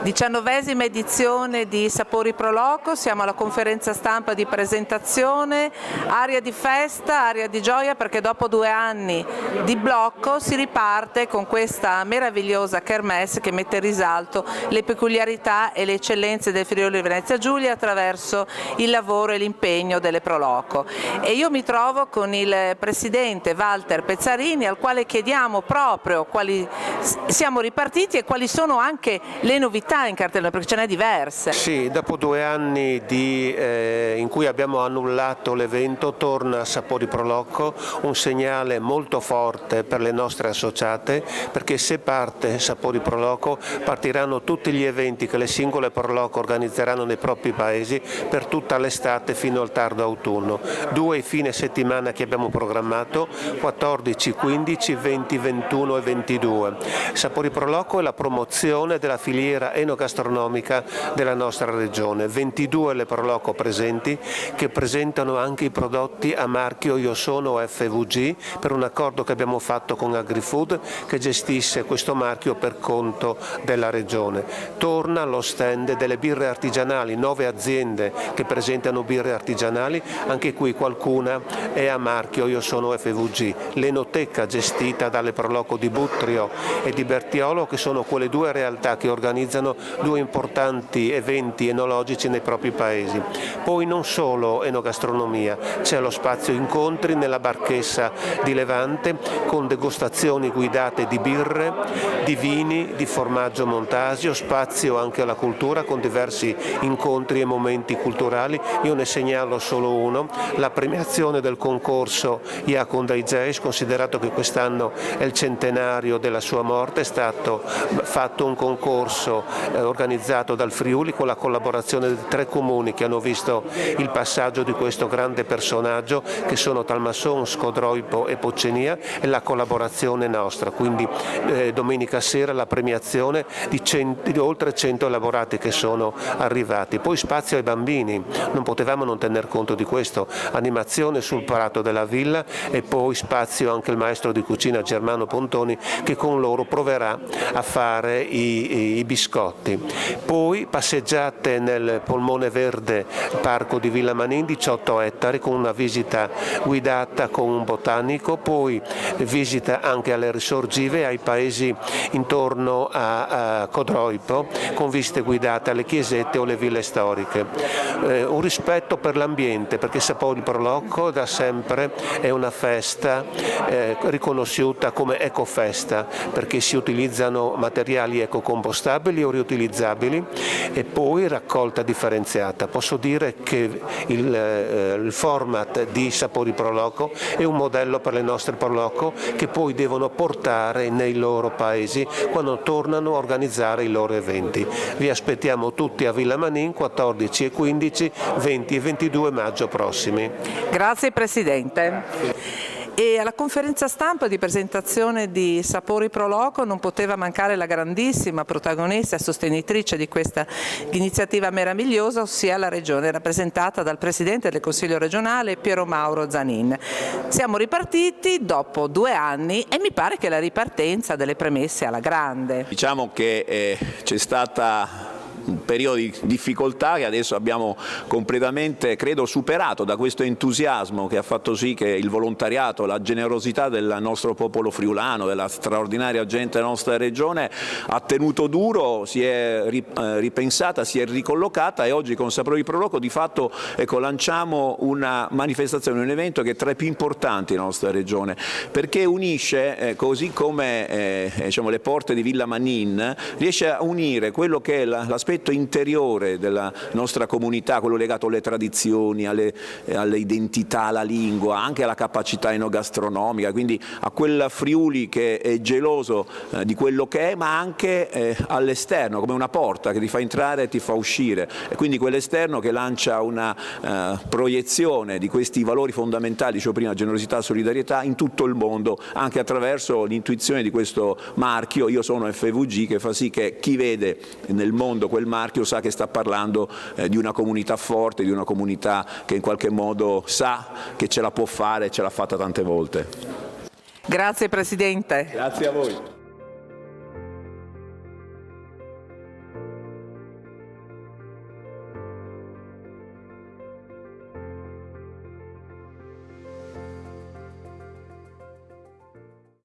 19ª edizione di Sapori Pro Loco, siamo alla conferenza stampa di presentazione, aria di festa, aria di gioia, perché dopo 2 anni di blocco si riparte con questa meravigliosa kermesse che mette in risalto le peculiarità e le eccellenze del Friuli Venezia Giulia attraverso il lavoro e l'impegno delle Pro Loco. E io mi trovo con il presidente Walter Pezzarini, al quale chiediamo proprio quali siamo ripartiti e quali sono anche le novità in cartella, perché ce n'è diverse. Sì, dopo 2 anni in cui abbiamo annullato l'evento, torna Sapori Pro Loco, un segnale molto forte per le nostre associate, perché se parte Sapori Pro Loco partiranno tutti gli eventi che le singole Pro Loco organizzeranno nei propri paesi per tutta l'estate fino al tardo autunno. 2 i fine settimana che abbiamo programmato, 14, 15, 20, 21 e 22. Sapori Pro Loco è la promozione della filiera enogastronomica della nostra regione. 22 le Pro Loco presenti, che presentano anche i prodotti a marchio Io Sono FVG per un accordo che abbiamo fatto con AgriFood, che gestisce questo marchio per conto della regione. Torna allo stand delle birre artigianali, 9 aziende che presentano birre artigianali, anche qui qualcuna è a marchio Io Sono FVG. L'enoteca gestita dalle Pro Loco di Buttrio e di Bertiolo, che sono quelle 2 realtà che organizzano 2 importanti eventi enologici nei propri paesi. Poi non solo enogastronomia, c'è lo spazio incontri nella Barchessa di Levante con degustazioni guidate di birre, di vini, di formaggio Montasio, spazio anche alla cultura con diversi incontri e momenti culturali. Io ne segnalo solo uno, la premiazione del concorso Iacon dai Geis, considerato che quest'anno è il centenario della sua morte. È stato fatto un concorso organizzato dal Friuli con la collaborazione di 3 comuni che hanno visto il passaggio di questo grande personaggio, che sono Talmasson, Scodroipo e Poccenia, e la collaborazione nostra. Quindi domenica sera la premiazione di oltre 100 elaborati che sono arrivati. Poi spazio ai bambini, non potevamo non tener conto di questo, animazione sul prato della villa, e poi spazio anche il maestro di cucina Germano Pontoni, che con loro proverà a fare i biscotti. Poi passeggiate nel polmone verde parco di Villa Manin, 18 ettari, con una visita guidata con un botanico, poi visita anche alle risorgive, ai paesi intorno a Codroipo, con visite guidate alle chiesette o le ville storiche. Un rispetto per l'ambiente, perché Sapori Pro Loco da sempre è una festa riconosciuta come ecofesta, perché si utilizzano materiali ecocompostabili o riutilizzabili, e poi raccolta differenziata. Posso dire che il format di Sapori Pro Loco è un modello per le nostre Pro Loco, che poi devono portare nei loro paesi quando tornano a organizzare i loro eventi. Vi aspettiamo tutti a Villa Manin 14 e 15, 20 e 22 maggio prossimi. Grazie Presidente. E alla conferenza stampa di presentazione di Sapori Pro Loco non poteva mancare la grandissima protagonista e sostenitrice di questa iniziativa meravigliosa, ossia la Regione, rappresentata dal Presidente del Consiglio regionale Piero Mauro Zanin. Siamo ripartiti dopo 2 anni e mi pare che la ripartenza delle premesse alla grande. Diciamo che c'è stata un periodo di difficoltà che adesso abbiamo completamente, credo, superato, da questo entusiasmo che ha fatto sì che il volontariato, la generosità del nostro popolo friulano, della straordinaria gente della nostra regione ha tenuto duro, si è ripensata, si è ricollocata, e oggi con Sapori Pro Loco di fatto lanciamo una manifestazione, un evento che è tra i più importanti della nostra regione, perché unisce, così come diciamo, le porte di Villa Manin, riesce a unire quello che è l'aspetto interiore della nostra comunità, quello legato alle tradizioni, alle identità, alla lingua, anche alla capacità enogastronomica, quindi a quel Friuli che è geloso di quello che è, ma anche all'esterno, come una porta che ti fa entrare e ti fa uscire, e quindi quell'esterno che lancia una proiezione di questi valori fondamentali, dicevo prima, generosità e solidarietà, in tutto il mondo, anche attraverso l'intuizione di questo marchio Io Sono FVG, che fa sì che chi vede nel mondo quel marchio sa che sta parlando di una comunità forte, di una comunità che in qualche modo sa che ce la può fare e ce l'ha fatta tante volte. Grazie Presidente. Grazie a voi.